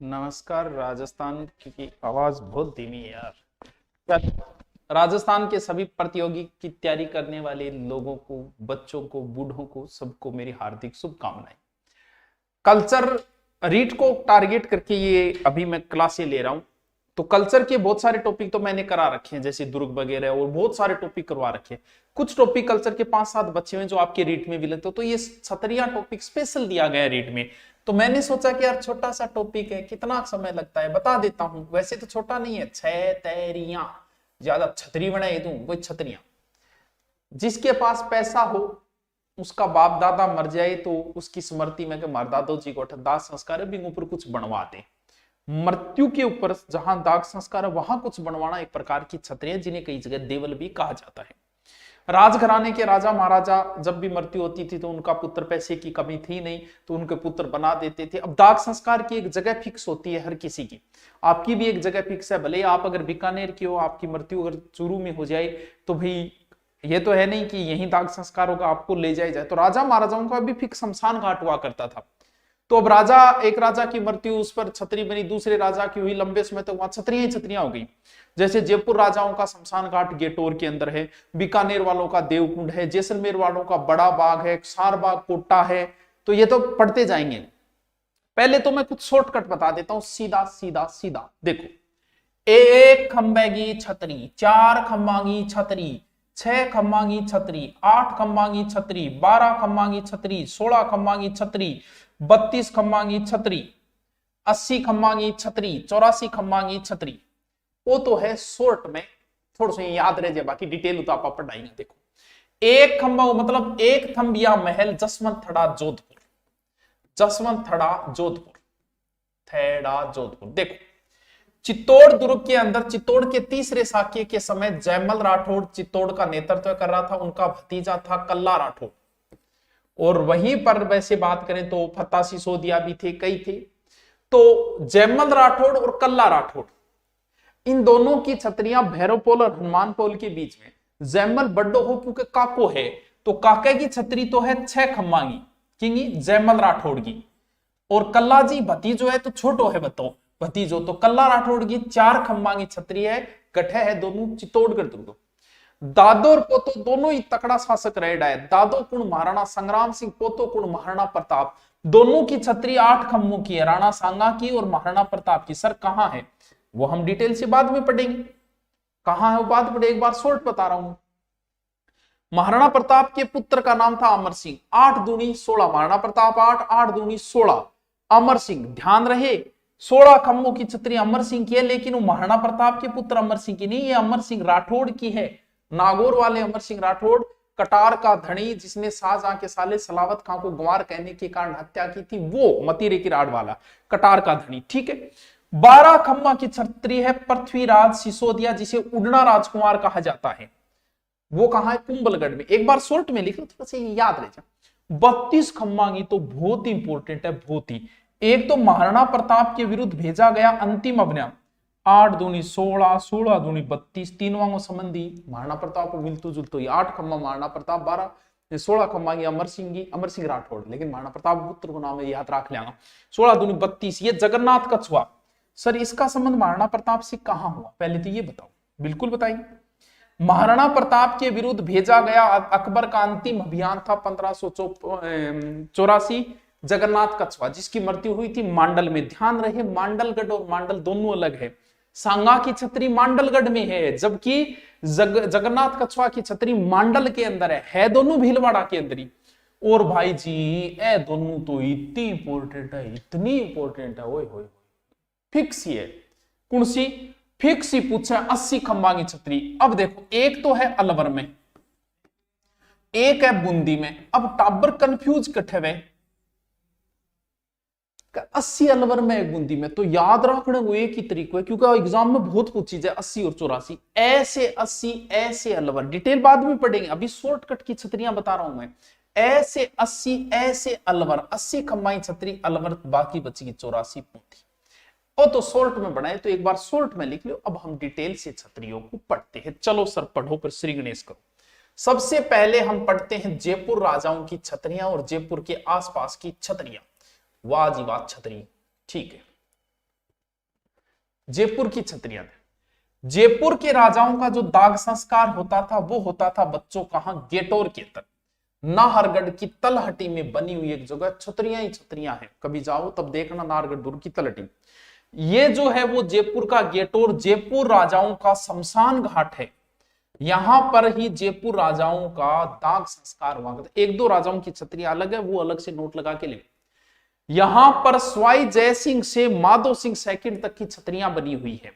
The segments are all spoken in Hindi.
नमस्कार। राजस्थान की आवाज बहुत धीमी है यार। राजस्थान के सभी प्रतियोगी की तैयारी करने वाले लोगों को, बच्चों को, बूढ़ों को, सबको मेरी हार्दिक शुभकामनाएं। कल्चर रीड को टारगेट करके ये अभी मैं क्लासें ले रहा हूं। तो कल्चर के बहुत सारे टॉपिक तो मैंने करा रखे हैं, जैसे दुर्ग वगैरह, और बहुत सारे टॉपिक करवा रखे हैं। कुछ टॉपिक कल्चर के 5-7 बच्चे हैं जो आपके रीट में भी लेते हो, तो ये छतरिया टॉपिक स्पेशल दिया गया है रीट में। तो मैंने सोचा कि यार छोटा सा टॉपिक है, कितना समय लगता है बता देता हूं। वैसे तो छोटा नहीं है, 6 तैरियां, ज्यादा छतरी बनाए दूं कोई छतरियां। जिसके पास पैसा हो, उसका बाप दादा मर जाए तो उसकी स्मृति में मार दादो जी को दाह संस्कार है, ऊपर कुछ बनवाते। मृत्यु के ऊपर जहां दाग संस्कार है वहां कुछ बनवाना एक प्रकार की छतरी है, जिन्हें कई जगह देवल भी कहा जाता है। राजघराने के राजा महाराजा जब भी मृत्यु होती थी तो उनका पुत्र, पैसे की कमी थी नहीं तो उनके पुत्र बना देते थे। अब दाग संस्कार की एक जगह फिक्स होती है हर किसी की, आपकी भी एक जगह फिक्स है। भले आप अगर बीकानेर की हो, आपकी मृत्यु अगर चूरू में हो जाए तो भाई ये तो है नहीं कि यहीं दाग संस्कार होगा, आपको ले जाया जाए। तो राजा महाराजाओं का भी फिक्स शमशान घाट हुआ करता था। तो अब एक राजा की मृत्यु, उस पर छतरी बनी, दूसरे राजा की हुई, लंबे समय तक वहां छतरियां ही छतरियां हो गई। जैसे जयपुर राजाओं का शमशान घाट गेटोर के अंदर है, बीकानेर वालों का देवकुंड है, जैसलमेर वालों का बड़ा बाग है, सारबाग कोटा है। तो ये तो पढ़ते जाएंगे। पहले तो मैं कुछ शॉर्टकट बता देता हूं, सीधा सीधा सीधा देखो। एक खंबे की छतरी, 4 खंबा की छतरी, 6 खंबा की छतरी, 8 खंबा की छतरी, 12 खंबा की छतरी, 16 खंबा की छतरी, 32 खंबा की छतरी, 80 खंबा की छतरी, 84 खंबा की छतरी। वो तो है शॉर्ट में, थोड़ा सा याद रह जाए, बाकी डिटेल तो आप पढ़ाएंगे। देखो, एक खंबा मतलब एक थंबिया महल, जसवंत थड़ा जोधपुर, जसवंत थड़ा जोधपुर, थेड़ा जोधपुर। देखो, चित्तौड़ दुर्ग के अंदर चित्तौड़ के तीसरे शाक्य के समय जयमल राठौड़ चित्तौड़ का नेतृत्व कर रहा था। उनका भतीजा था कल्ला राठौड़। और वहीं पर वैसे बात करें तो फत्ता सिसोदिया भी थे, कई थे। तो जयमल राठौड़ और कल्ला राठौड़, इन दोनों की छतरियां भैरवपोल और हनुमानपोल के बीच में। जयमल बड्डो होपू के काको है, तो काके की छतरी तो है 6 खम्बा की जयमल राठौड़ की। और कल्ला जी भतीजो है तो छोटो है, बताओ भतीजो, तो कल्ला राठौड़ की 4 खम्बा की छतरी है, गठे है दोनों चित्तौड़गढ़ दुर्ग। दादो और पोतो दोनों ही तकड़ा शासक रहे है। दादो कुण महाराणा संग्राम सिंह, पोतो कुण महाराणा प्रताप। दोनों की छतरी 8 खम्बों की है, राणा सांगा की और महाराणा प्रताप की। सर कहां है वो हम डिटेल से बाद में पढ़ेंगे, कहां है वो बात पढ़े, एक बार शॉर्ट बता रहा हूं। महाराणा प्रताप के पुत्र का नाम था अमर सिंह। 8 दूनी 16, महाराणा प्रताप 8, 8 दूनी 16, अमर सिंह। ध्यान रहे, 16 खम्बों की छतरी अमर सिंह की है, लेकिन वो महाराणा प्रताप के पुत्र अमर सिंह की नहीं, ये अमर सिंह राठौड़ की है। नागौर वाले अमर सिंह राठौड़, कटार का धनी, जिसने शाहजहां के साले सलावत खां को गंवार कहने के कारण हत्या की थी, वो मतीरे की राड वाला कटार का धनी। ठीक है। 12 खम्बा की छतरी है पृथ्वीराज सिसोदिया, जिसे उड़ना राजकुमार कहा जाता है। वो कहां है, कुंभलगढ़ में। एक बार शॉर्ट में लिख लो, थोड़ा सा याद रह जाए। 32 खम्बा की तो बहुत ही इंपॉर्टेंट है, बहुत ही। एक तो महाराणा प्रताप के विरुद्ध भेजा गया अंतिम अभियान, 8 दूनी 16, 16 दूनी 32, तीनों संबंधी महाराणा प्रताप को मिलतु जुलतु। 8 खम्बा महाराणा प्रताप, 12 16 खम्बा की अमर सिंह की, अमर सिंह राठौड़, लेकिन महाराणा प्रताप पुत्र को नाम याद रख लेंगे। 16 दूनी 32, ये जगन्नाथ कछुआ। सर इसका संबंध महाराणा प्रताप से कहां हुआ, पहले तो ये बताओ, बिल्कुल बताइए। महाराणा प्रताप के विरुद्ध भेजा गया अकबर का अंतिम अभियान था 1584, जगन्नाथ कछुआ, जिसकी मृत्यु हुई थी मांडल में। ध्यान रहे, मांडलगढ़ और मांडल दोनों अलग है। सांगा की छतरी मांडलगढ़ में है, जबकि जगन्नाथ कछुआ की छतरी मांडल के अंदर है दोनों भीलवाड़ा के अंदर ही। और भाई जी ए दोनों तो इतनी इंपॉर्टेंट है, इतनी इंपॉर्टेंट है, ओए होए, फिक्स ही है। कौन सी फिक्स ही पूछा, 80 खंबा की छतरी। अब देखो, एक तो है अलवर में, एक है बूंदी में। अब टाबर कंफ्यूज कट्ठे हुए, 80 अलवर में एक बूंदी में, तो याद रखने वो एक ही तरीको है, क्योंकि एग्जाम में बहुत कुछ चीज है। 80 और 84, ऐसे 80 ऐसे अलवर, डिटेल बाद में पढ़ेंगे, अभी शॉर्टकट की छतरियां बता रहा हूं मैं। ऐसे 80 ऐसे अलवर, 80 खंबाई छतरी अलवर, बाकी बची 84 पूंथी। और तो शॉर्ट में बनाए तो एक बार शॉर्ट में लिख लो। अब हम डिटेल से छतरियों को पढ़ते हैं। चलो सर पढ़ो, पर श्री गणेश करो। सबसे पहले हम पढ़ते हैं जयपुर राजाओं की छतरियां और जयपुर के आसपास की छतरियां। वाह जी वाह छतरी, ठीक है। जयपुर की छतरियां थे। जयपुर के राजाओं का जो दाग संस्कार होता था वो होता था बच्चों कहां, गेटोर के अंदर, नाहरगढ़ की तलहटी में बनी हुई एक जगह छतरियां ही छतरियां हैं, कभी जाओ तब देखना नाहरगढ़ दुर्ग की तलहटी। ये जो है वो जयपुर का गेटोर, जयपुर राजाओं का शमशान घाट है। यहां पर ही जयपुर राजाओं का दाग संस्कार हुआ था। एक दो राजाओं की छतरियां अलग है, वो अलग से नोट लगा के ले। यहां पर स्वाई जय सिंह से माधो सिंह सेकंड तक की छतरियां बनी हुई है।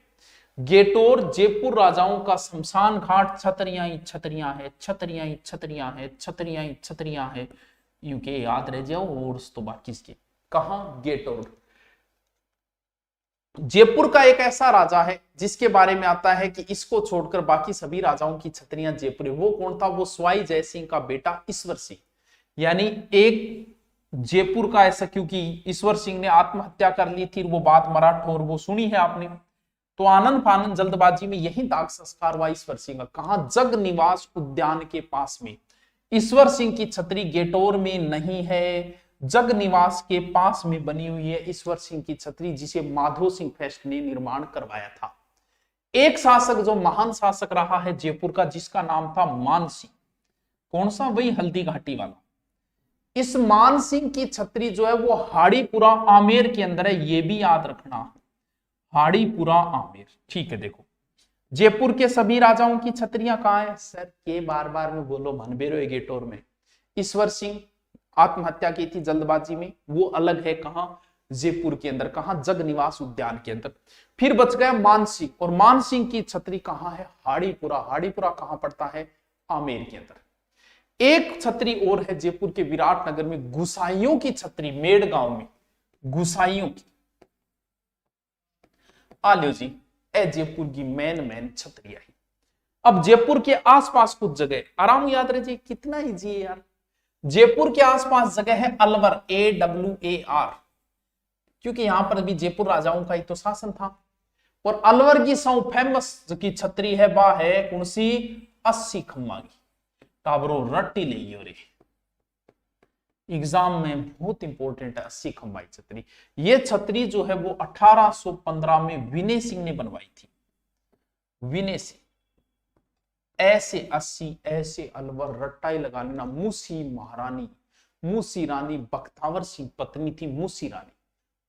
गेटोर जयपुर राजाओं का शमशान घाट, छतरियां ही छतरियां है, छतरियां ही छतरियां है, छतरियां ही छतरियां है, यूं के याद रह जाओ। और तो बाकी इसके कहां, गेटोर। जयपुर का एक ऐसा राजा है जिसके बारे में आता है कि इसको छोड़कर बाकी सभी राजाओं की छतरियां जयपुर। वो कौन था, वो स्वाई जय सिंह का बेटा ईश्वर सिंह। यानी एक जयपुर का ऐसा, क्योंकि ईश्वर सिंह ने आत्महत्या कर ली थी, वो बात मराठों और वो सुनी है आपने। तो आनंद फानंद जल्दबाजी में यही दाग संस्कार हुआ ईश्वर सिंह का। कहां, जग निवास उद्यान के पास में। ईश्वर सिंह की छतरी गेटोर में नहीं है, जग निवास के पास में बनी हुई है ईश्वर सिंह की छतरी, जिसे माधो सिंह फेस्ट ने निर्माण करवाया था। एक शासक जो महान शासक रहा है जयपुर का, जिसका नाम था मान सिंह। कौन सा, वही हल्दी घाटी वाला। इस मान सिंह की छतरी जो है वो हाड़ीपुरा आमेर के अंदर है, ये भी याद रखना, हाड़ीपुरा आमेर। ठीक है, देखो जयपुर के सभी राजाओं की छतरियां कहां है सर, के बार बार में बोलो, मनबेरो गेटोर में। ईश्वर सिंह आत्महत्या की थी जल्दबाजी में, वो अलग है कहां, जयपुर के अंदर। कहां, जग निवास उद्यान के अंदर। फिर बच गया मान सिंह, और मान सिंह की छतरी कहां है, हाड़ीपुरा। हाड़ीपुरा कहां पड़ता है, आमेर के अंदर। एक छतरी और है जयपुर के विराटनगर में, गुसाइयों की छतरी, मेड़ गांव में गुसाइयों की। आलियो जी, ए जयपुर की मेन छतरियां। अब जयपुर के आसपास कुछ जगह आराम याद रहे, कितना इजी है यार। जयपुर के आसपास जगह है अलवर, AWAR, क्योंकि यहां पर भी जयपुर राजाओं का ही तो शासन था। और अलवर की सौ फेमस की छतरी है वह है कौन सी, 80 खम्मा की। टाबरो रट्टी ले रे, एग्जाम में बहुत इंपॉर्टेंट है 80 खंबाई छतरी। ये छतरी जो है वो 1815 में विनय सिंह ने बनवाई थी। विनय सिंह, ऐसे 80 ऐसे अलवर, रट्टाई लगा लेना। मूसी महारानी, मूसी रानी बख्तावर सिंह पत्नी थी मूसी रानी,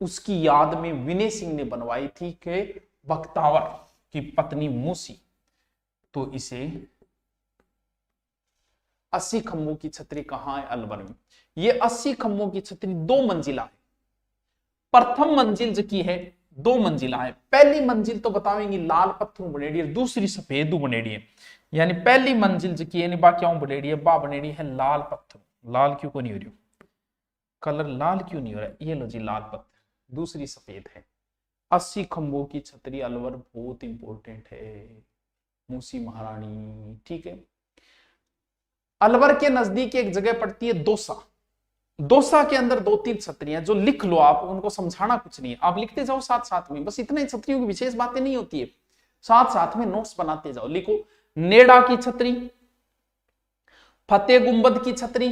उसकी याद में विनय सिंह ने बनवाई थी कि बख्तावर की पत्नी मूसी। तो इसे 80 खंभों की छतरी कहां है, अलवर में। ये 80 खंभों की छतरी 2 मंजिला है। प्रथम मंजिल जो की है 2 मंजिला है। पहली मंजिल तो बतावेंगी लाल पत्थरों बनेड़ी है, दूसरी सफेद बनेड़ी है। यानी पहली मंजिल जो की है बाक्याओं बनेड़ी है, बा बनेड़ी है लाल पत्थर। लाल क्यों को नहीं हो रही, कलर लाल क्यों नहीं हो रहा है, ये लो जी लाल पत्थर, दूसरी सफेद है। 80 खंभों की छतरी अलवर बहुत इंपॉर्टेंट है, मूसी महारानी। ठीक है, अलवर के नजदीक एक जगह पड़ती है दोसा। दोसा के अंदर 2-3 छतरियां जो लिख लो आप, उनको समझाना कुछ नहीं है, आप लिखते जाओ साथ साथ में, बस इतने छतरियों की विशेष बातें नहीं होती है, साथ साथ में नोट्स बनाते जाओ। लिखो, नेड़ा की छतरी, फतेह गुंबद की छतरी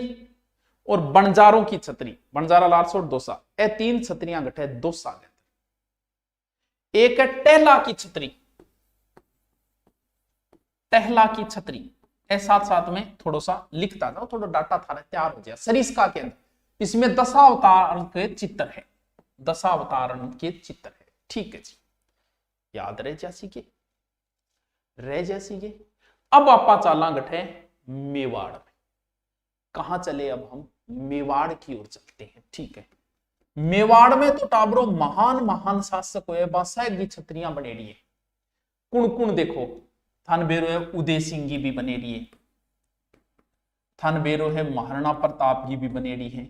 और बंजारों की छतरी। बंजारा, लालसोट, दोसा, ये 3 छतरियां गठे दोसा के अंदर। एक है टहला की छतरी, टहला की छतरी, साथ साथ में थोड़ा सा लिखता जाओ, थोड़ा डाटा थारा तैयार हो जाए। सरिस्का के अंदर इसमें दशावतार के चित्र है, दशावतारण के चित्र है। ठीक है जी, याद रहे जैसी के रह जैसी के। अब आपा चाला गठे मेवाड़ में। कहां चले, अब हम मेवाड़ की ओर चलते हैं। ठीक है, मेवाड़ में तो टाबरो महान महान शासक हुए, बादशाह की छतरियां बनेड़ी है। कुण कुण देखो, थान बेरो है उदय सिंह की भी बनेड़ी है, थान बेरो है महाराणा प्रताप की भी बनेड़ी है,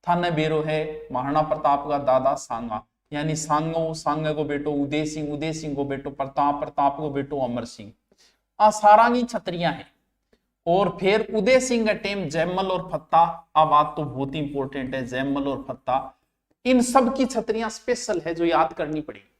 थान बेरो है महाराणा प्रताप का दादा सांगा, यानी सांगो, सांगे को बेटो उदय सिंह, उदय सिंह को बेटो प्रताप, प्रताप को बेटो अमर सिंह। सारांगी छतरियां हैं। और फिर उदय सिंह का टेम जयमल और फत्ता, अब बात तो बहुत इंपॉर्टेंट है, जयमल और फत्ता, इन सब की छतरियां स्पेशल है जो याद करनी पड़ेगी।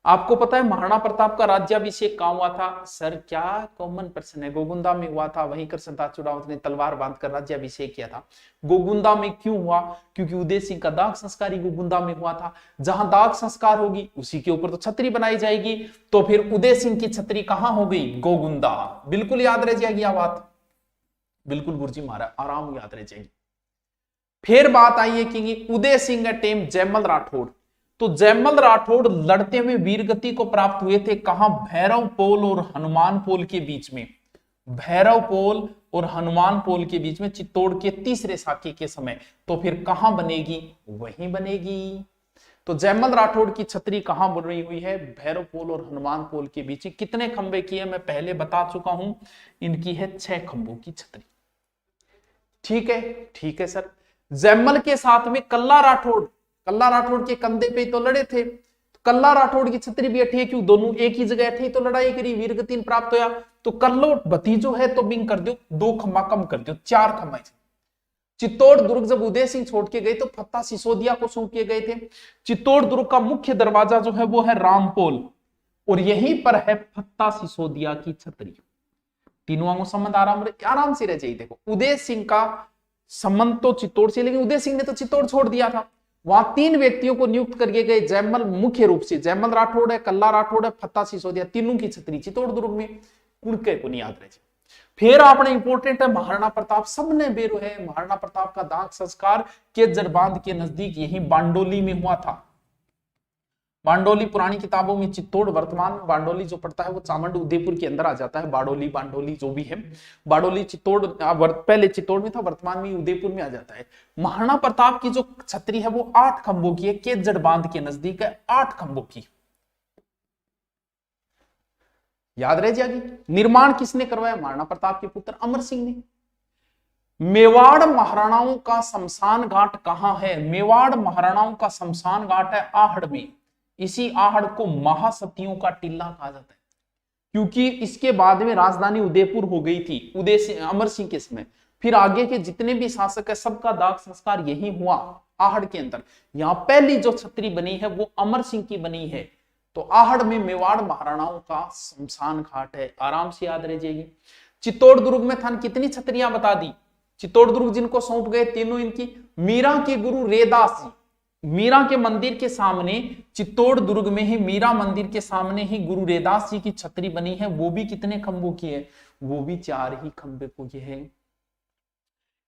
आपको पता है महाराणा प्रताप का राज्याभिषेक कहां हुआ था? सर क्या कॉमन प्रश्न है। गोगुंदा में हुआ था, वहीं कृष्णदास चुड़ावत ने तलवार बांधकर राज्याभिषेक किया था। गोगुंदा में क्यों हुआ? क्योंकि उदय सिंह का दाह संस्कार ही गोगुंदा में हुआ था। जहां दाह संस्कार होगी उसी के ऊपर तो छतरी बनाई जाएगी। तो फिर उदय सिंह की छतरी कहां हो गई? गोगुंदा। बिल्कुल याद रह जाएगी यह बात, बिल्कुल गुरुजी महाराज आराम याद रह जाएगी। फिर बात आई है कि उदय सिंह टेम जयमल राठौड़। तो जयमल राठौड़ लड़ते हुए वीरगति को प्राप्त हुए थे कहां? भैरव पोल और हनुमान पोल के बीच में। भैरव पोल और हनुमान पोल के बीच में चित्तौड़ के तीसरे साके के समय। तो फिर कहां बनेगी? वहीं बनेगी। तो जयमल राठौड़ की छतरी कहां बनी हुई है? भैरव पोल और हनुमान पोल के बीच। कितने खंबे की है मैं पहले बता चुका हूं, इनकी है 6 खंभों की छतरी। ठीक है, ठीक है सर। जयमल के साथ में कल्ला राठौड़ के कंधे पे तो लड़े थे। कल्ला राठौड़ की छतरी भी अठी है, क्यों? दोनों एक ही जगह अठी तो लड़ाई करी, वीरगति प्राप्त होया। तो कल्लो भतीजो है तो बिंग कर दो, 2 खम्मा कम कर दो, 4 खम्मा। चित्तौड़ दुर्ग जब उदय सिंह छोड़ के गए तो फत्ता सिसोदिया को सौंप के गए थे। चित्तौड़ दुर्ग का मुख्य दरवाजा जो है वो है रामपोल, और यहीं पर है फत्ता सिसोदिया की छतरी। तीनों को संबंध आराम से रह जाइए। देखो उदय सिंह का संबंध तो चित्तौड़ से, लेकिन उदय सिंह ने तो चित्तौड़ छोड़ दिया था। वहां 3 व्यक्तियों को नियुक्त करके गए जयमल, मुख्य रूप से जयमल राठौड़ है, कल्ला राठौड़ है, फत्ता सिसोदिया, तीनों की छतरी चित्तौड़ दुर्ग में। उनके को नहीं याद रहे। फिर आपने इंपोर्टेंट है महाराणा प्रताप, सबने बेरो है। महाराणा प्रताप का दाह संस्कार केजर बांध के नजदीक यही बांडोली में हुआ था। बांडोली पुरानी किताबों में चित्तौड़, वर्तमान बांडोली जो पड़ता है वो चामंड उदयपुर के अंदर आ जाता है। बाडोली बांडोली जो भी है, बाडोली चित्तौड़ पहले चित्तौड़ में था, वर्तमान में उदयपुर में आ जाता है। महाराणा प्रताप की जो छतरी है वो 8 खंभों की है, केजड़ बांध के नजदीक है, 8 खंभों की। याद रह जाएगी। निर्माण किसने करवाया? महाराणा प्रताप के पुत्र अमर सिंह ने। मेवाड़ महाराणाओं का शमशान घाट कहां है? मेवाड़ महाराणाओं का शमशान घाट है आहड़ में। इसी आहड़ को महासतियों का टिल्ला कहा जाता है, क्योंकि इसके बाद में राजधानी उदयपुर हो गई थी अमर सिंह के समय। फिर आगे के जितने भी शासक है सबका दाह संस्कार यही हुआ आहड़ के अंदर। यहां पहली जो छतरी बनी है वो अमर सिंह की बनी है। तो आहड़ में मेवाड़ महाराणाओं का शमशान घाट है, आराम से याद रह जाएगी। चित्तौड़ दुर्ग में थान कितनी छतरियां बता दी? चित्तौड़ दुर्ग जिनको सौंप गए तीनों इनकी। मीरा के गुरु रेदास जी, मीरा के मंदिर के सामने, चित्तौड़ दुर्ग में ही मीरा मंदिर के सामने ही गुरु रेदास जी की छतरी बनी है। वो भी कितने खंभों की है? वो भी 4 ही खंभे को की है।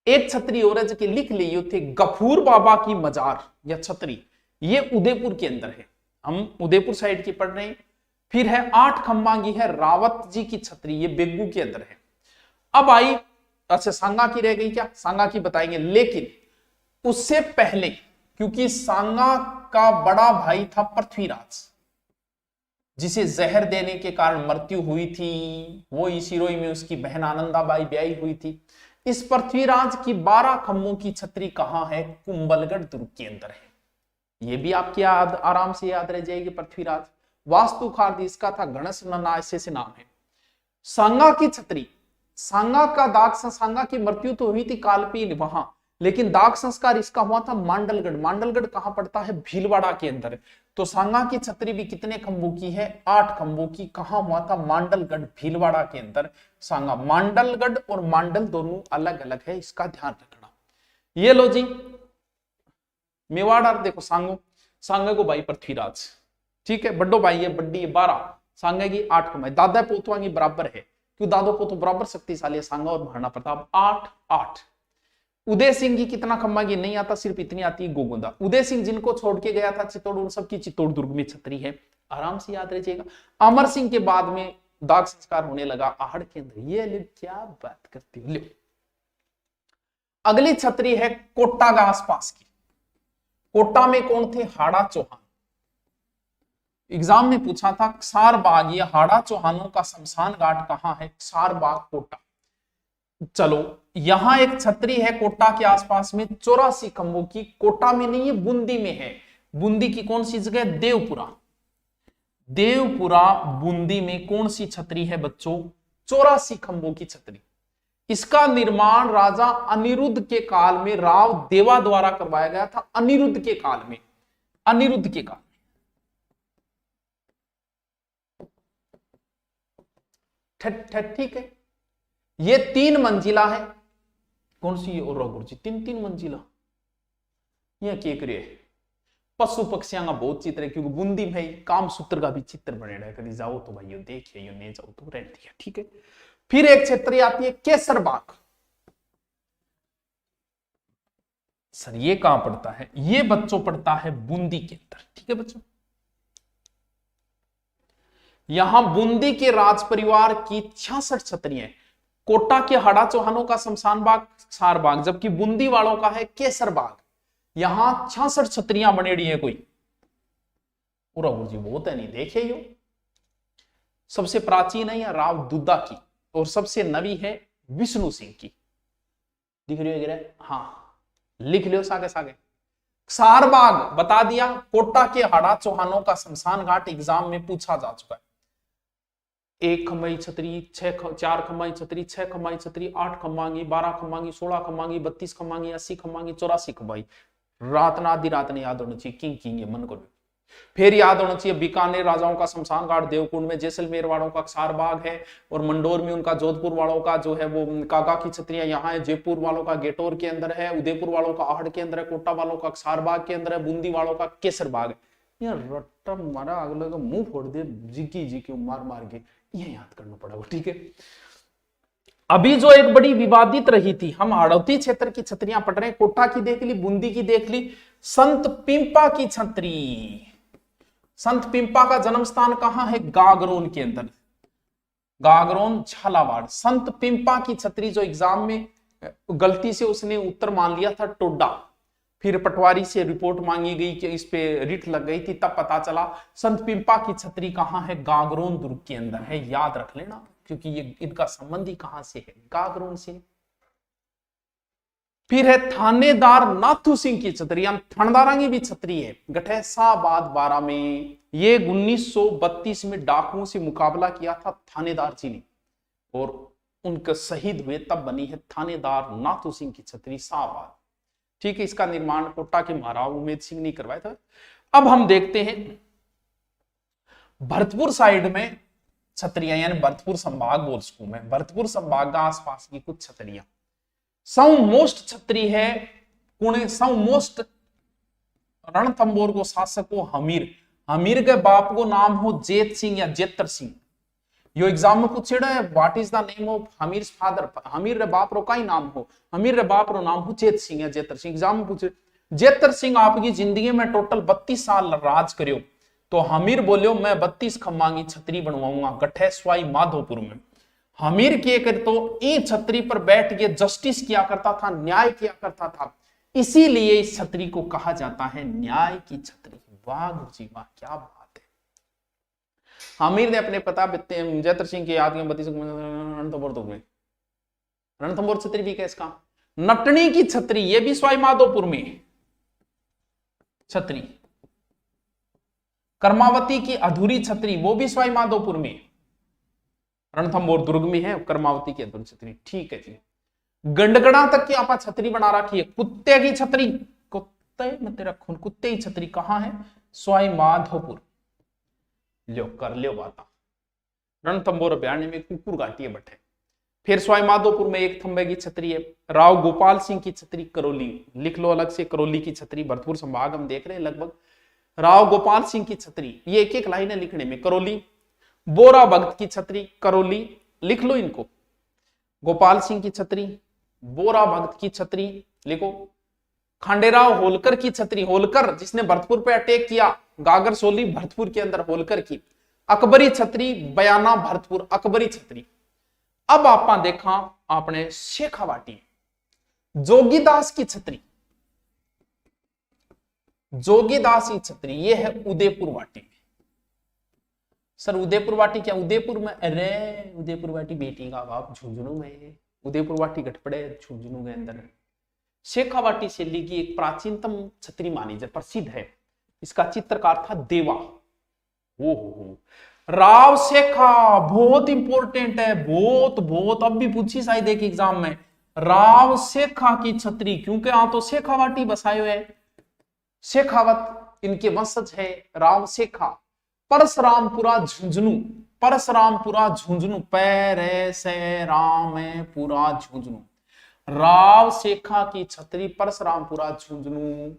एक छतरी और है जो लिख ली थे, गफूर बाबा की मजार या छतरी, ये उदयपुर के अंदर है। हम उदयपुर साइड की पढ़ रहे हैं। फिर है 8 खंभा की है रावत जी की छतरी, ये बेगू के अंदर है। अब आई, अच्छा सांगा की रह गई क्या? सांगा की बताएंगे, लेकिन उससे पहले, क्योंकि सांगा का बड़ा भाई था पृथ्वीराज, जिसे जहर देने के कारण मृत्यु हुई थी। वो इसी रोई में उसकी बहन आनंदाबाई ब्याही हुई थी। इस पृथ्वीराज की 12 खंभों की छतरी कहां है? कुंभलगढ़ दुर्ग के अंदर है। ये भी आपकी आराम से याद रह जाएगी। पृथ्वीराज वास्तुकार इसका था गणेश नन्ना, ऐसे से नाम है। सांगा की छतरी, सांगा का दाग, सांगा की मृत्यु तो हुई थी कालपीन वहां, लेकिन दाग संस्कार इसका हुआ था मांडलगढ़। मांडलगढ़ कहां पड़ता है? भीलवाड़ा के अंदर। तो सांगा की छतरी भी कितने खंभों की है? 8 खंभों की। कहां हुआ था? मांडलगढ़, भीलवाड़ा के अंदर सांगा। मांडलगढ़ और मांडल दोनों अलग अलग है, इसका ध्यान रखना। ये लो जी मेवाड़, देखो सांगे को भाई पृथ्वीराज, ठीक है, बड्डो भाई है, बड्डी है 12, सांगे की 8 खंभे, दादा पोतवा की बराबर है, क्यों दादो पोतो बराबर शक्तिशाली है सांगा और महाराणा प्रताप। 8-8। उदय सिंह की कितना खंभा की नहीं आता, सिर्फ इतनी आती है गोगुंदा। उदय सिंह जिनको छोड़ के गया था चित्तौड़, उन सबकी चित्तौड़ दुर्ग में छतरी है, आराम से याद रखिएगा। अमर सिंह के बाद में दाग संस्कार होने लगा आहड़ के अंदर। ये ले क्या बात करती हो। अगली छतरी है कोटा के आसपास की। कोटा में कौन थे? हाड़ा चौहान। एग्जाम में पूछा था क्षार बाग, ये हाड़ा चौहानों का शमशान घाट कहां है? क्षार बाग कोटा। चलो यहां एक छतरी है कोटा के आसपास में 84 खंभों की। कोटा में नहीं है, बूंदी में है। बूंदी की कौन सी जगह? देवपुरा। देवपुरा बूंदी में कौन सी छतरी है बच्चों? 84 खंभों की छतरी। इसका निर्माण राजा अनिरुद्ध के काल में राव देवा द्वारा करवाया गया था। अनिरुद्ध के काल में, अनिरुद्ध के काल। ठीक है। ये 3 मंजिला है। कौन सी है और गुरु जी 3 मंजिला? ये क्या करे? पशु पक्षियों का बहुत चित्र है, क्योंकि बूंदी में काम सूत्र का भी चित्र बनेगा है। कभी जाओ तो भाई देखिए, यो नहीं जाओ तो रहती है। ठीक है। फिर एक क्षेत्र आती है केसर बाग। सर ये कहां पड़ता है? ये बच्चों पड़ता है बूंदी के अंदर। ठीक है बच्चों, यहां बूंदी के राज परिवार की 66 छतरियां। कोटा के हड़ा चौहानों का शमशान बाग सार बाग, जबकि बूंदी वालों का है केसर बाग। यहां 66 छतरियां बनेड़ी है। कोई पूरा गुरु जी बहुत है नहीं देखे यो। सबसे प्राचीन है या राव दुद्दा की, और सबसे नवी है विष्णु सिंह की। दिख रही है? हाँ लिख लियो सागे सागे। सारबाग बता दिया, कोटा के हड़ा चौहानों का शमशान घाट एग्जाम में पूछा जा चुका है। 1 खंबाई छतरी, 4 खंबाई छतरी, 6 खंबाई छतरी, 8 खंबांगी, 12 खंबांगी, 16 खंबांगी, 32 खंबांगी, 80 खंबांगी, 84 खंबाई। रात ना आधी रात ने याद होना चाहिए, किंग किंग मन को। फिर याद होना चाहिए बीकानेर राजाओं का शमशान घाट, देवकुंड में जैसलमेर वालों का सारबाग है, और मंडोर में उनका, जोधपुर वालों का जो है वो कागा की छतरियां यहाँ है, जयपुर वालों का गेटोर के अंदर है, उदयपुर वालों का आहड़ के अंदर है, कोटा वालों का सारबाग के अंदर है, बूंदी वालों का केसर बाग है। यार रट्टा मारा अगले का मुंह फोड़ दे जी मार मार के, ये याद करना पड़ेगा। ठीक है। अभी जो एक बड़ी विवादित रही थी, हम हाड़ौती क्षेत्र की छतरियां पढ़ रहे हैं। कोटा की देख ली, बूंदी की देख ली, संत पिंपा की छतरी। संत पिंपा का जन्म स्थान कहां है? गागरोन के अंदर, गागरोन झालावाड़। संत पिंपा की छतरी जो एग्जाम में गलती से उसने उत्तर मान लिया था टोडा, फिर पटवारी से रिपोर्ट मांगी गई कि इस पे रिट लग गई थी, तब पता चला संत पिंपा की छतरी कहां है? गागरोन दुर्ग के अंदर है। याद रख लेना, क्योंकि ये इनका संबंधी कहां से है? गागरोन से। फिर है थानेदार नाथू सिंह की छतरी, थानेदारा की भी छतरी है, गठैसाबाद 12 में। ये 1932 में डाकुओं से मुकाबला किया था थानेदार जी ने, और उनके शहीद हुए, तब बनी है थानेदार नाथू सिंह की छतरी शाहबाद। ठीक है। इसका निर्माण कोटा के महाराव उमेद सिंह ने करवाया था। अब हम देखते हैं भरतपुर साइड में छतरियां, यानी भरतपुर संभाग बोल सकूं मैं, भरतपुर संभाग का आसपास की कुछ छतरियां। साउंड मोस्ट छतरी है पुणे, साउंड मोस्ट रणथंबोर को शासक को हमीर, हमीर के बाप को नाम हो जेत सिंह या जेतर सिंह। यो एग्जाम में पूछेड़ा है, what is the name of Hamir father? Hamir रे बाप रो का ही नाम हो? हमीर रे बाप रो नाम हो जेत सिंह या जेतर सिंह। एग्जाम में पूछे जेतर सिंह आपकी जिंदगी में टोटल 32 साल राज करियो, तो हमीर बोलियो मैं 32 खम्बांगी छतरी बनवाऊंगा गठैसवाई माधोपुर में। हमीर किए कर तो ई छतरी पर बैठ के जस्टिस किया करता था, न्याय किया करता था, इसीलिए इस छतरी को कहा जाता है न्याय की छतरी। वाह गुरु जी वाह, क्या बात है। हमीर ने अपने पिता जेतर सिंह की याद में 32 में रणथंबोर छतरी भी कैस का। नटनी की छतरी, ये भी सवाई माधोपुर में छतरी। कर्मावती की अधूरी छतरी, वो भी सवाई माधोपुर में, रणथंबोर दुर्ग में है कर्मावती की अधूरी छतरी। ठीक है जी। गंडगड़ा तक की आप छतरी बना रखी है। कुत्ते की छतरी, कुत्ते में तेरा खून, कुत्ते की छतरी कहां है? सवाई माधोपुर। लो कर लियो बात। रणथंबोर अभ्यारण्य में कुकुर घाटी है बटे। फिर सवाई माधोपुर में एक थंबे की छतरी है। राव गोपाल सिंह की छतरी करौली, लिख लो अलग से, करौली की छतरी। भरतपुर संभाग हम देख रहे हैं लगभग। राव गोपाल सिंह की छतरी, ये एक एक लाइन है लिखने में। करौली। बोरा भगत की छतरी करौली, लिख लो इनको। गोपाल सिंह की छतरी, बोरा भगत की छतरी लिखो। खांडेराव होलकर की छतरी, होलकर जिसने भरतपुर पे अटैक किया, गागर सोली भरतपुर के अंदर होलकर की। अकबरी छतरी, बयाना भरतपुर, अकबरी छतरी। अब आपा देखा आपने शेखावाटी, जोगीदास की छतरी, जोगीदास की छतरी, ये है उदयपुर वाटी में। सर उदयपुर वाटी क्या उदयपुर में? अरे उदयपुर वाटी बेटी का बाप झुंझुनू में, उदयपुर वाटी घटपड़े झुंझुनू के अंदर। शेखावाटी शैली की एक प्राचीनतम छतरी मानी जाए, प्रसिद्ध है। इसका चित्रकार था देवा। ओहो, राव शेखा, बहुत इंपॉर्टेंट है, बहुत बहुत, अब भी पूछी शायद एक एग्जाम में। राव शेखा की छतरी, क्योंकि यहां तो शेखावाटी बसाए हुए है, शेखावत इनके वंशज है राव शेखा। परशुरामपुरा झुंझुनू, परशुरामपुरा झुंझुनू, पैरे से रामपुरा झुंझुनू, राव शेखा की छतरी, परशुरामपुरा झुंझुनू।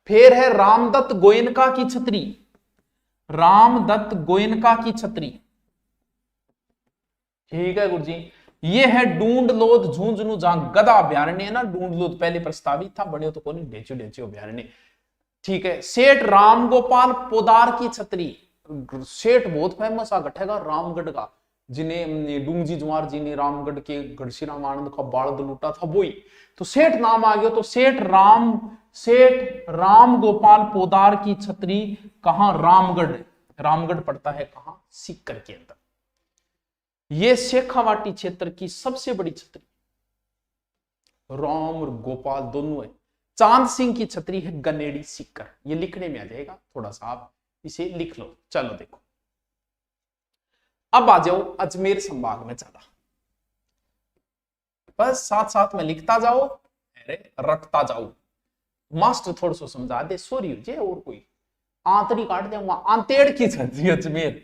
फिर है रामदत्त गोयनका की छतरी, रामदत्त गोयनका की छतरी, ठीक है गुरुजी। ये है डूंडलोद झुंझुनू, जहां गधा अभ्यारण्य है ना, डूंडलोद पहले प्रस्तावित था, बड़े तो कौन, ढेचू ढेचू अभ्यारण्य, ठीक है। सेठ रामगोपाल पोदार की छतरी, सेठ बहुत फेमस आ गठेगा रामगढ़ का, जिन्हें डूंगजी जुआर जी ने रामगढ़ के घड़शीराम आनंद का बाढ़ लूटा था, वही तो सेठ नाम आ गया। तो सेठ राम गोपाल पोदार की छतरी कहां, रामगढ़, रामगढ़ पड़ता है कहां, सीकर के अंदर। ये शेखावाटी क्षेत्र की सबसे बड़ी छतरी, राम और गोपाल दोनों है। चांद सिंह की छतरी है गनेड़ी सीकर, ये लिखने में आ जाएगा, थोड़ा सा आप इसे लिख लो। चलो देखो, अब आ जाओ अजमेर संभाग में, चला बस साथ साथ में लिखता जाओ, अरे रटता जाओ, मास्टर थोड़ा सा समझा दे, सॉरी जे और कोई आंतरी काट दे। आंतेड़ की छतरी अजमेर,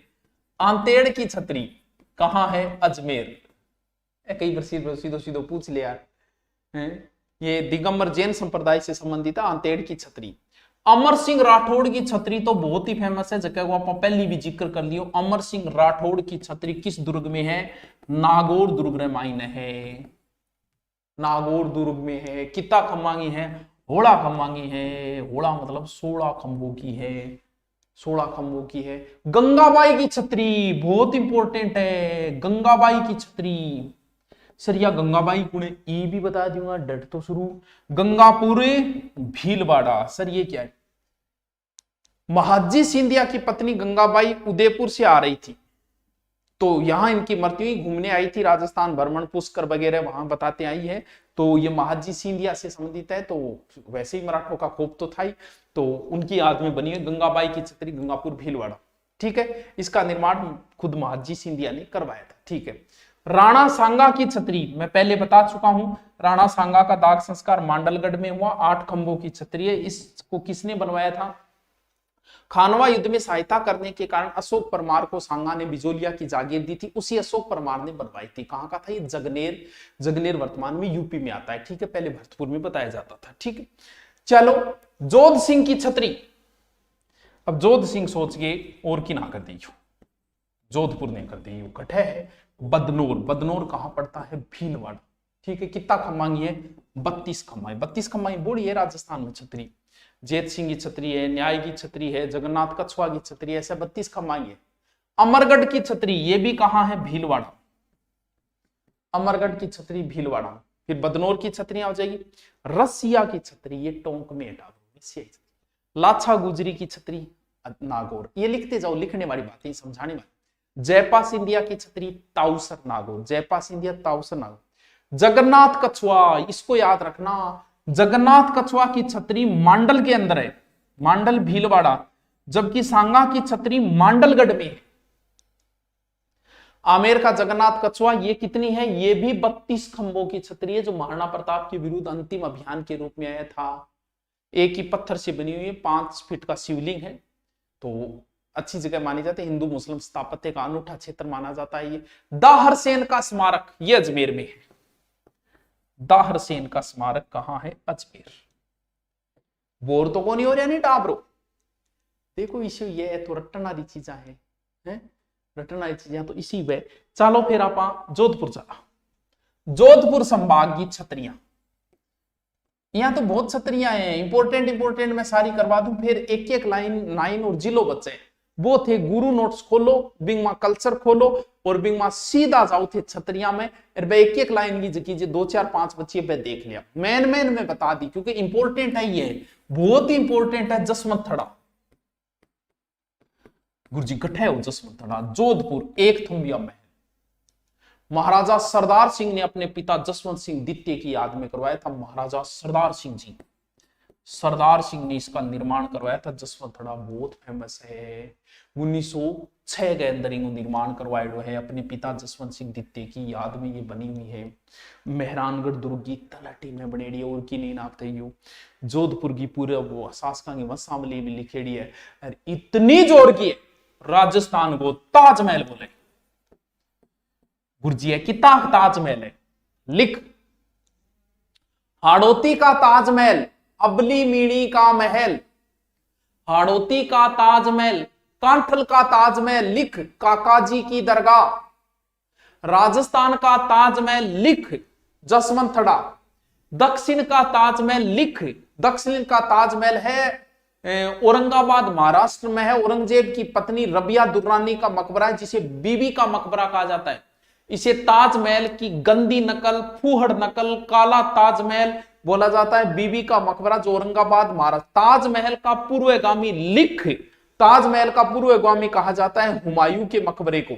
आंतेड़ की छतरी कहां है, अजमेर। कई बार सीधो सीधो पूछ ले यार, ये दिगंबर जैन संप्रदाय से संबंधित है आंतेड़ की छतरी। अमर सिंह राठौड़ की छतरी तो बहुत ही फेमस है, जगह को आप पहले भी जिक्र कर लियो। अमर सिंह राठौड़ की छतरी किस दुर्ग में है, नागौर दुर्ग में है, नागौर दुर्ग में है। कितना खम्बांगी है, होड़ा खम्बांगी है, होड़ा मतलब 16 खंभों की है, 16 खंभों की है। गंगाबाई की छतरी बहुत इंपॉर्टेंट है, गंगाबाई की छतरी। सर या गंगाबाई कुणे ये भी बता दूंगा, डट तो शुरू। गंगापुर भीलवाड़ा, सर ये क्या है, महाजी सिंधिया की पत्नी गंगाबाई उदयपुर से आ रही थी, तो यहां इनकी मृत्यु हुई, घूमने आई थी राजस्थान, भ्रमण पुष्कर वगैरह वहां बताते आई है। तो ये महाजी सिंधिया से संबंधित है, तो वैसे ही मराठों का खोप तो था ही, तो उनकी याद में बनी है गंगाबाई की छतरी, गंगापुर भीलवाड़ा, ठीक है। इसका निर्माण खुद महाजी सिंधिया ने करवाया था, ठीक है। राणा सांगा की छतरी मैं पहले बता चुका हूं, राणा सांगा का दाग संस्कार मांडलगढ़ में हुआ, 8 खंभों की छतरी है। इसको किसने बनवाया था, खानवा युद्ध में सहायता करने के कारण अशोक परमार को सांगा ने बिजोलिया की जागीर दी थी, उसी अशोक परमार ने बनवाई थी। कहां का था ये, जगनेर, जगनेर वर्तमान में यूपी में आता है, ठीक है, पहले भरतपुर में बताया जाता था, ठीक है। चलो जोध सिंह की छतरी, अब जोध सिंह सोच के और की ना कर दी, जोधपुर ने कर दी, कटे है बदनौर, बदनौर कहां पड़ता है, भीलवाड़ा, ठीक है। कितना खम्बांगी है, 32 खम्बाई, 32 खम्बाई बोली है राजस्थान में छतरी। जेत सिंह की छतरी है, न्याय की छतरी है, जगन्नाथ कछुआ की छतरी है, ऐसे 32 खम्बाई है। अमरगढ़ की छतरी ये भी कहां है, भीलवाड़ा, अमरगढ़ की छतरी भीलवाड़ा। फिर बदनौर की छतरी आ जाएगी। रसिया की छतरी ये टोंक में हटा दो, लाछा गुजरी की छतरी नागौर, ये लिखते जाओ, लिखने वाली बातें समझाने वाली। जयपा सिंधिया की छतरी ताउसर नागौर, जयपा सिंधिया ताउसर नागौर। जगन्नाथ कछुआ इसको याद रखना, जगन्नाथ कछुआ की छतरी मांडल के अंदर है, मांडल भीलवाड़ा, जबकि सांगा की छतरी मांडलगढ़ में है। आमेर का जगन्नाथ कछुआ ये कितनी है, ये भी 32 खंभों की छतरी है, जो महाराणा प्रताप के विरुद्ध अंतिम अभियान के रूप में आया था। एक ही पत्थर से बनी हुई है, 5 फीट का शिवलिंग है, तो अच्छी जगह मानी जाती है, हिंदू मुस्लिम स्थापत्य का अनूठा क्षेत्र माना जाता है। ये दाहर सेन का स्मारक ये अजमेर में है, दाहर सेन का स्मारक कहां है, अजमेर। बोर तो कौन ही हो रहा नहीं टाबरो, देखो इसी ये है, तो रटन वाली चीजा है, रटन वाली चीजें तो इसी वे। चलो फिर आप जोधपुर चला, जोधपुर संभाग की छतरियां, यहां तो बहुत छतरियां हैं, इंपोर्टेंट मैं सारी करवा दूं, फिर एक एक लाइन और जिलो बचे वो थे। गुरु नोट्स खोलो, बिंगमा कल्चर खोलो, और बिंगमा सीधा जाओ थे छतरियां में, और एक एक लाइन की कीजिए, 2 4 5 बच्चे पे देख लिया, मैन में बता दी, क्योंकि इंपॉर्टेंट है, ये बहुत ही इंपॉर्टेंट है। जसवंत थड़ा गुरुजी गठे हो, जसवंत थड़ा जोधपुर एक थुम्बिया में, महाराजा सरदार सिंह ने अपने पिता जसवंत सिंह द्वितीय की याद में करवाया था। महाराजा सरदार सिंह जी, सरदार सिंह ने इसका निर्माण करवाया था। जसवंत थड़ा बहुत फेमस है, 1906 के अंदर इनको निर्माण करवाया है, अपने पिता जसवंत सिंह द्वितीय की याद में ये बनी हुई है। मेहरानगढ़ दुर्ग की तलहटी में बनेड़ी, और की नहीं नाप थे जोधपुर की पूरे वो शासका की वसामली में लिखेड़ी है, और इतनी जोर की है, राजस्थान को ताजमहल बोले। गुरजी है कि ताजमहल है। लिख, हाड़ौती का ताजमहल, अबली मीणी का महल, हाड़ौती का ताजमहल, कांठल का ताजमहल, लिख काकाजी की दरगाह। राजस्थान का ताजमहल, लिख जसवंतड़ा। दक्षिण का ताजमहल, लिख, दक्षिण का ताजमहल है औरंगाबाद महाराष्ट्र में है। औरंगजेब की पत्नी रबिया दुर्रानी का मकबरा है, जिसे बीबी का मकबरा कहा जाता है। इसे ताजमहल की गंदी नकल, फूहड़ नकल, काला ताजमहल बोला जाता है। बीबी का मकबरा जो औरंगाबाद महाराष्ट्र। ताजमहल का पूर्वगामी, लिख, ताजमहल का पूर्वगामी कहा जाता है हुमायूं के मकबरे को।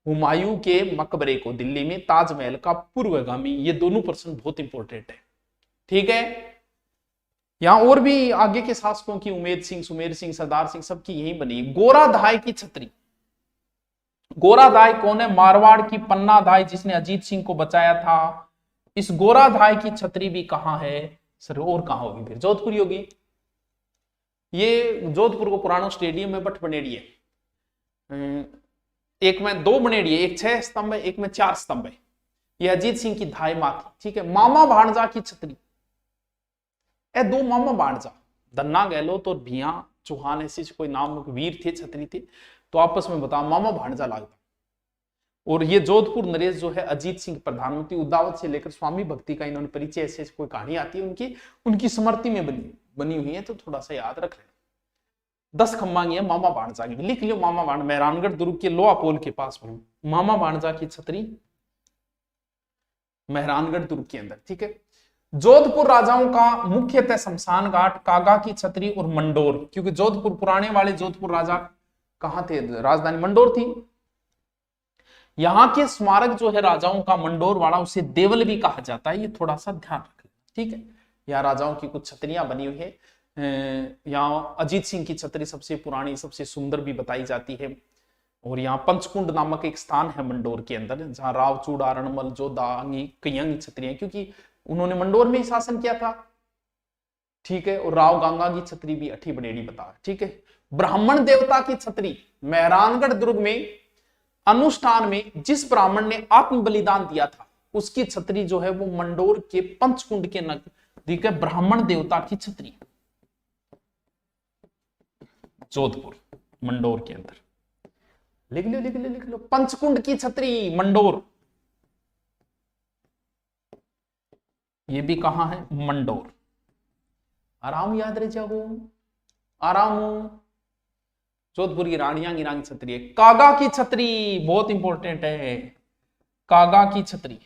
हुमायूं के मकबरे को दिल्ली में ताजमहल का पूर्वगामी। ये दोनों प्रश्न बहुत इंपॉर्टेंट है, ठीक है। यहां और भी आगे के शासकों की, उमेद सिंह, सुमेर सिंह, सरदार सिंह, सबकी यही बनी। गोराधाय की छतरी, गोराधाय कौन है? मारवाड़ की पन्नाधाय, जिसने अजीत सिंह को बचाया था। इस गोराधाय की छतरी भी कहां है सर? और कहां होगी फिर? जोधपुर होगी। ये जोधपुर को पुराना स्टेडियम में बट बनेड़ी है। एक में 2 बनेड़ी है, एक 6 स्तंभ है, एक में 4 स्तंभ है। ये अजीत सिंह की धाय मां थी, ठीक है। मामा भाणजा की छतरी, ए 2 मामा भाणजा, धन्ना गहलोत और भिया चौहान ऐसे कोई नाम वीर थे, छतरी थे, तो आपस में बताओ मामा भाणजा लागता। और ये जोधपुर नरेश जो है अजीत सिंह प्रधानमंत्री उद्दावत से लेकर स्वामी भक्ति का इन्होंने परिचय, ऐसे कोई कहानी आती है उनकी स्मृति में बनी हुई है, तो थोड़ा सा याद रख लेना। 10 खम्बांगी है मामा भाणजा की, लिख लियो मामा भाण। मेहरानगढ़ दुर्ग के लोहा पोल के पास मामा भाणजा की छतरी, मेहरानगढ़ दुर्ग के अंदर, ठीक है। जोधपुर राजाओं का मुख्यतः शमशान घाट, कागा की छतरी और मंडोर, क्योंकि जोधपुर पुराने वाले जोधपुर राजा कहां थे? राजधानी मंडोर थी। यहां के स्मारक जो है राजाओं का मंडोर वाला, उसे देवल भी कहा जाता है, ये थोड़ा सा ध्यान रखना, ठीक है। यहाँ राजाओं की कुछ छतरियां बनी हुई है। यहाँ अजीत सिंह की छतरी सबसे पुरानी, सबसे सुंदर भी बताई जाती है। और यहाँ पंचकुंड नामक एक स्थान है मंडोर के अंदर, जहां राव चूड़ा, रणमल, जोधा, कईयां छतरियां, क्योंकि उन्होंने मंडोर में ही शासन किया था, ठीक है। और राव गांगा की छतरी भी अठी बनेड़ी बता, ठीक है। ब्राह्मण देवता की छतरी, मेहरानगढ़ दुर्ग में अनुष्ठान में जिस ब्राह्मण ने आत्म बलिदान दिया था, उसकी छतरी जो है वो मंडोर के पंचकुंड के नजदीक है। ब्राह्मण देवता की छतरी जोधपुर मंडोर के अंदर, लिख लो लिख लो लिख लो। पंचकुंड की छतरी मंडोर, ये भी कहां है? मंडोर। आराम याद रह जाओ, आराम। जोधपुर की रानियां की रानी छतरी है। कागा की छतरी बहुत इंपॉर्टेंट है, कागा की छतरी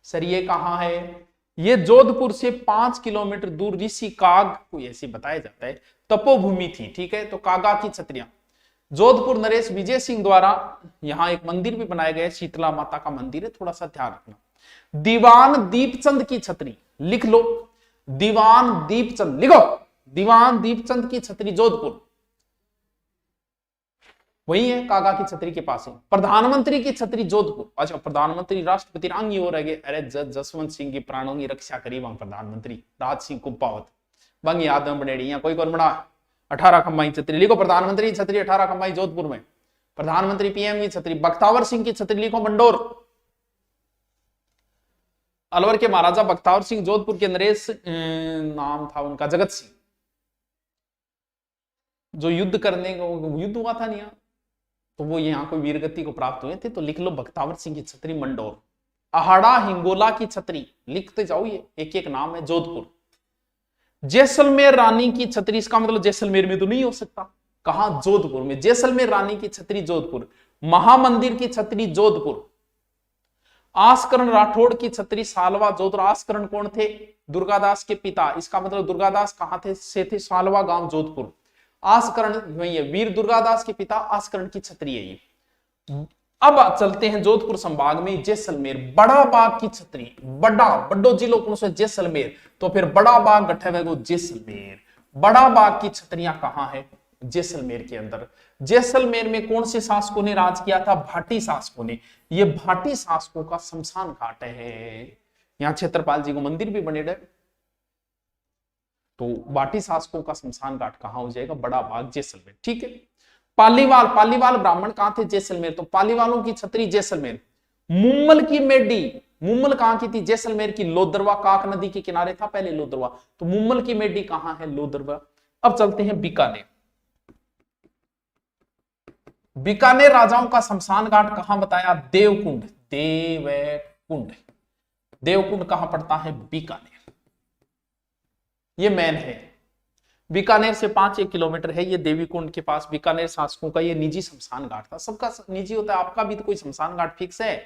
सर ये कहां है? ये जोधपुर से 5 किलोमीटर दूर ऋषि काग को ऐसे बताया जाता है तपोभूमि थी, ठीक है। तो कागा की छतरियां जोधपुर नरेश विजय सिंह द्वारा यहां एक मंदिर भी बनाया गया है, शीतला माता का मंदिर है, थोड़ा सा ध्यान रखना। दीवान दीपचंद की छतरी, लिख लो दीवान दीपचंद, लिखो दीवान दीपचंद की छतरी जोधपुर, वही है कागा की छतरी के पास है। प्रधानमंत्री की छतरी जोधपुर, अच्छा प्रधानमंत्री राष्ट्रपति रांगी हो रहे, अरे जसवंत सिंह की प्राणों की रक्षा करी वहां प्रधानमंत्री राज सिंह कुपावत बंग याद में बनेड़ी, कोई कौन बना? 18 खंबाई छतरी, लिखो प्रधानमंत्री की छतरी 18 खंबाई जोधपुर में। प्रधानमंत्री पीएम की छतरी, बख्तावर सिंह की छतरी, लिखो मंडोर। अलवर के महाराजा बख्तावर सिंह, जोधपुर के नरेश नाम था उनका जगत सिंह, जो युद्ध करने को युद्ध हुआ था नहीं, तो वो यहाँ कोई वीरगति को प्राप्त हुए थे, तो लिख लो बख्तावर सिंह की छतरी मंडोर। अहाड़ा हिंगोला की छतरी, लिखते जाओ ये एक एक नाम है जोधपुर। जैसलमेर रानी की छतरी, इसका मतलब जैसलमेर में तो नहीं हो सकता, कहां? जोधपुर में। जैसलमेर रानी की छतरी जोधपुर। महामंदिर की छतरी जोधपुर। आस्करण राठौड़ की छतरी सालवा जोधपुर। आस्करण कौन थे? दुर्गादास के पिता, इसका मतलब दुर्गादास कहां थे? से थे सालवा गांव जोधपुर। आस्करण वही है, वीर दुर्गादास के पिता आस्करण की छतरी है ये। अब चलते हैं जोधपुर संभाग में जैसलमेर, बड़ा बाग की छतरी, बड़ो जिलो कौन सा? जैसलमेर, तो फिर बड़ा बाग गठे हुए जैसलमेर। बड़ा बाग की छतरियां कहां है? जैसलमेर के अंदर। जैसलमेर में कौन से शासकों ने राज किया था? भाटी शासकों ने। ये भाटी शासकों का शमशान घाट है। यहाँ क्षेत्रपाल जी को मंदिर भी बने रहे, तो भाटी शासकों का शमशान घाट कहां हो जाएगा? बड़ा बाग जैसलमेर, ठीक है। पालीवाल, पालीवाल ब्राह्मण कहां थे? जैसलमेर। तो पालीवालों की छतरी जैसलमेर। मुम्मल की मेडी, मुम्मल कहां की थी? जैसलमेर की। लोदरवा काक नदी के किनारे था पहले लोदरवा, तो मुम्मल की मेडी कहां है? लोदरवा। अब चलते हैं बीकानेर। बीकानेर राजाओं का शमशान घाट कहां बताया? देवकुंड, देवकुंड। देवकुंड कहां पड़ता है? बीकानेर। ये मैन है। बीकानेर से 5-1 किलोमीटर है ये देवीकुंड के पास। बीकानेर शासकों का ये निजी शमशान घाट था। सबका निजी होता है, आपका भी तो कोई शमशान घाट फिक्स है?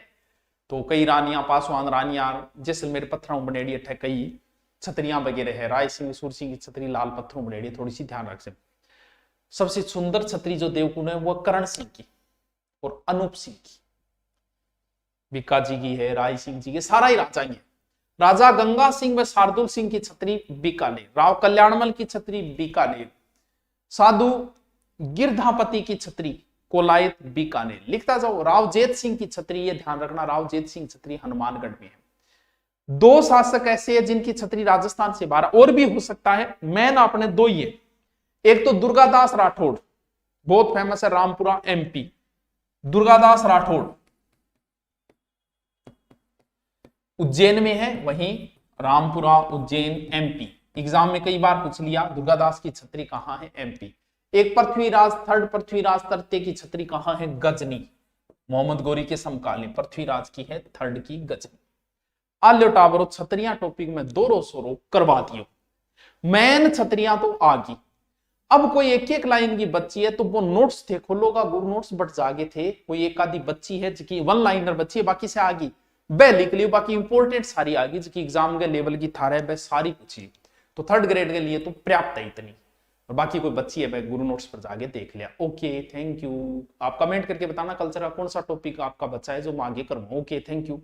तो कई रानियां, पासवान रानियां, जैसलमेर पत्थरों बनेड़ी है, कई छतरियां वगैरह है। राय सिंह, सूर सिंह की छतरी लाल पत्थरों बनेड़ी है, थोड़ी सी ध्यान रख सकते। सबसे सुंदर छतरी जो देवकुंड है वो करण सिंह की और अनूप सिंह की, बीकाजी की है, राय सिंह जी के, सारा ही राजा ही है। राजा गंगा सिंह व शार्दुल सिंह की छतरी बीकानेर। राव कल्याणमल की छतरी बीकानेर। साधु गिरधापति की छतरी कोलायत बीकानेर। लिखता जाओ। रावजेत सिंह की छतरी, ये ध्यान रखना, रावजेत सिंह छतरी हनुमानगढ़ में है। 2 शासक ऐसे हैं जिनकी छतरी राजस्थान से बाहर, और भी हो सकता है, मैन आपने 2 ही है। एक तो दुर्गादास राठौड़, बहुत फेमस है, रामपुरा एमपी। दुर्गादास राठौड़ उज्जैन में है, वहीं रामपुरा उज्जैन एमपी। एग्जाम में कई बार पूछ लिया दुर्गादास की छतरी कहां है? एमपी। एक पृथ्वीराज, थर्ड पृथ्वीराज तृतीय की छतरी कहां है? गजनी। मोहम्मद गोरी के समकालीन पृथ्वीराज की है थर्ड की गजनी। आल्यो टावरो छतरियां टॉपिक में 2 करवा दियो। मैन छतरियां तो आ गई। अब कोई एक लाइन की बच्ची है तो वो नोट्स थे, खोलोगा गुरु नोट्स बट जागे थे, कोई एक आधी बच्ची है जिसकी 1 लाइनर बच्ची है, बाकी से आ गई वह लिख लियो, बाकी इंपोर्टेंट सारी आ गई जिसकी एग्जाम के लेवल की थार है वह सारी पूछी। तो 3rd ग्रेड के लिए तो पर्याप्त है इतनी, और बाकी कोई बच्ची है वह गुरु नोट्स पर जाके देख लिया। Okay thank you. आप कमेंट करके बताना कल्चर का कौन सा टॉपिक आपका बच्चा है जो मैं आगे करूँ। Okay thank you.